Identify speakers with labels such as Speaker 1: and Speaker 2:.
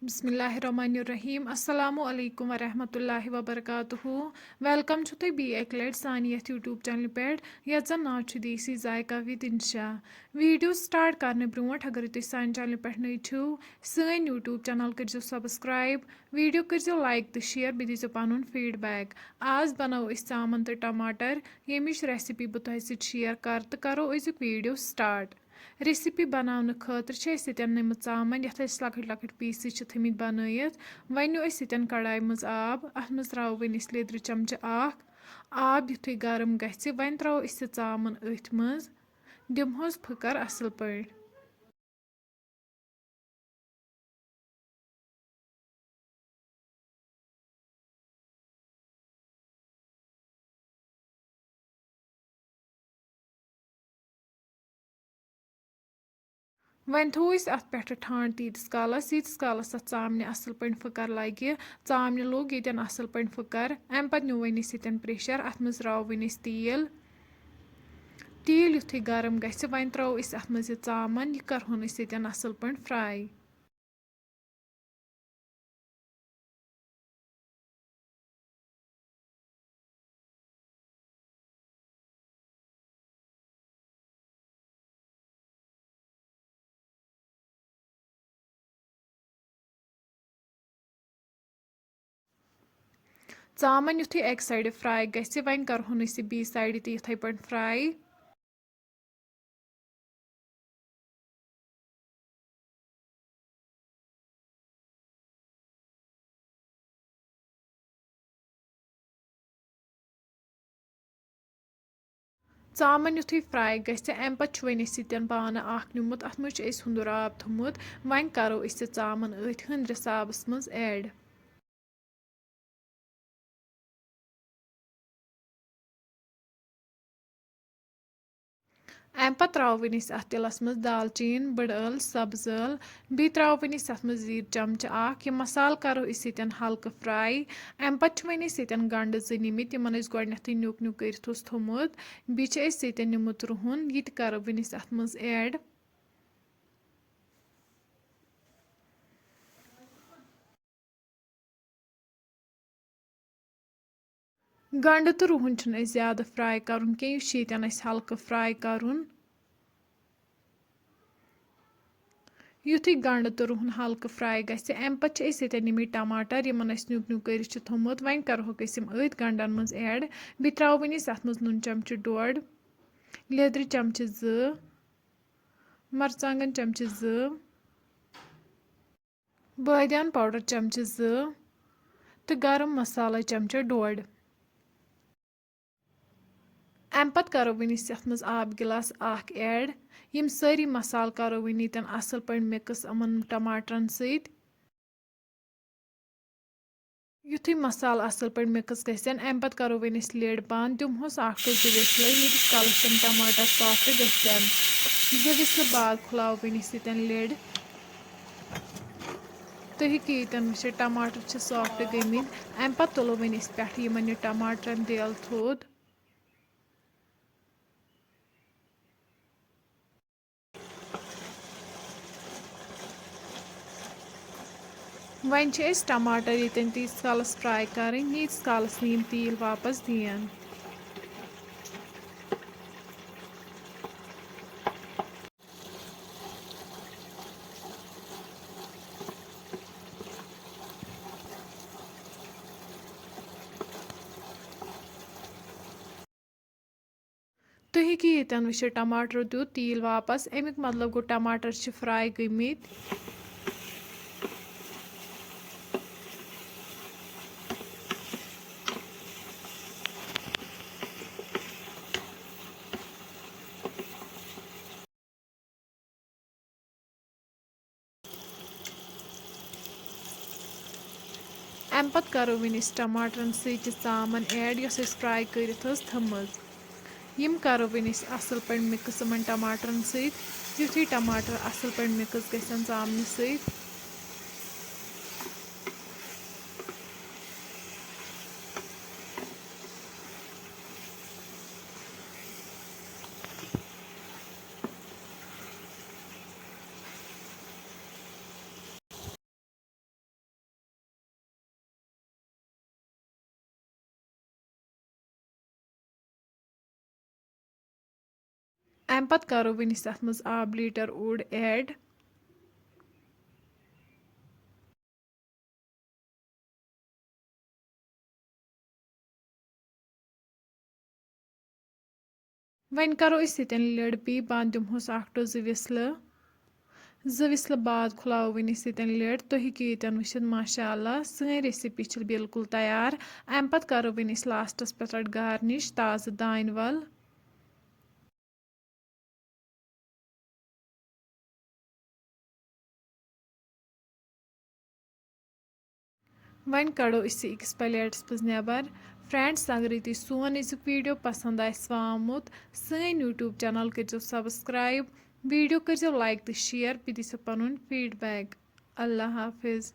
Speaker 1: बिस्मिल्लाहिर्रहमानिर्रहीम अस्सलामु अलैकुम वरहमतुल्लाहि वबरकातुहू वेलकम छु तुई बी एक लट सानी यथ यूट्यूब चैनल पे यथ जन नाव छु देसी जायका विद इंशा वीडियो स्टार्ट करने ब्रोट अगर तुई सान चैनल पे नई छु सन यूट्यूब चैनल कर सब्सक्राइब वीडियो कर लाइक तो शेयर बे दीजो पनुन फीडबैक आज बनाओ इस चामन तो टमाटर यमिश रेसिपी बह तुह सत शेयर कर तो करो अजुक वीडियो स्टार्ट रेसिपी बनाने खतर नम चामन ये लकट लकट पीस थमित बनत वनु कढ़ाई मज आब अत मज त्रो वन लेद्र चमच आब युथु गरम गि वन त्रो चामन अथ मज दिमहोस फकर असल पे वन थो अत पे ठंड तीस कालस अत चामन असल पे फकर लगे चामन लोग ये असल पे फकर अम पे नु वन प्रेशर अत मज त्रो वन तेल युथु गरम गि वन त्रो अत मज चामन यह करहन असल पे फ्राई चामन युथु एक साइड फ्राई गि वन करहन बी साइड ते पे फ्राई चामन युथु फ्राई गि अम पे वन पान निमुत अत मज हुंदुर आब थोमुत वन करो चामन अथ हंद्रिस आबस मज ऐड अम पे त्रोवन अत तिलस मज दालचीन बड़ ٲल सब्ज ٲल बी त्रोवन अत मज जीर चमच यह मसाल करो हल्क फ्राई अम पे वन गंड निमित यमन गोडनेथ न्युक न्युक कर थोमुत बी निमुत रुहन यह करो वन अत मज ऐड गंड तो रुहन ज्यादा फ्राई कर हल्क फ्राई कर युथु गंड तो रुहन हल्क फ्राई गि अम पे निमित टमाटर यमन न्युक न्युक कर थोमुत वन करहोक अथ गंडन मज ऐड बी त्रोवन अत मज नुन चमच डोड लेद्र चमच मरचांगन चमच बादियान पाउडर चमच तो गरम मसाला चमच डोड अम पे करो वन अत मज आब गिलास ऐड यम सारी मसाल करो वन असल पे मिक्स यमन टमाटरन सत युथु मसाल असल पे मिक्स गन अम पे करो वन लिड बंद दिमहोस यीस कालस टमाटर सॉफ्ट गन विसल बाद खुलाव वन लिड तुम हेकि ये टमाटर सॉफ्ट गमित अम पे तुलो वन पे यमन टमाटरन देल थोद वन टमाटर तीस कालस फ्राई करें यीस कालस तेल वापस दिन तुम हेकि ये टमाटर दियो तेल वापस अमिक मतलब गो टमाटर फ्राई गमित अम पे करो वन टमाटरन चामन ऐड फ्राई कर थमज यम करो वन असल पे मिक्स टमाटरन युथु टमाटर असल पे मिक्स गन चामन सत اَمہِ پتہٕ کَرو وۄنۍ أسۍ تَتھ منٛز آب لیٖٹر اوٚڑ ایڈ وۄنۍ کَرو أسۍ ییٚتٮ۪ن لِڈ بیٚیہِ بنٛد دِمہوس اکھ ٹُو زٕ وِسلہٕ زٕ وِسلہٕ بعد کھُلاوو وۄنۍ أسۍ ییٚتٮ۪ن لِڈ تُہۍ ہیٚکِو ییٚتٮ۪ن وٕچھِتھ ماشاء اللہ سٲنۍ ریسِپی چھِ بالکُل تیار اَمہِ پتہٕ کَرو وۄنۍ أسۍ لاسٹس پٮ۪ٹھ گارنِش تازٕ دانہِ وَل وۄنۍ کڑو أسۍ یہِ أکِس پلیٹس منٛز نٮ۪بر فرینڈس اگرے تُہۍ سون أزیُک ویٖڈیو پسنٛد آسِوٕ آمُت سٲنۍ یوٗٹیوٗب چینل کٔرزیٚو سبسکرایب ویٖڈیو کٔرزیٚو لایک تہٕ شیر بیٚیہِ دِیٖزیٚو پنُن فیٖڈبیک اللہ حافظ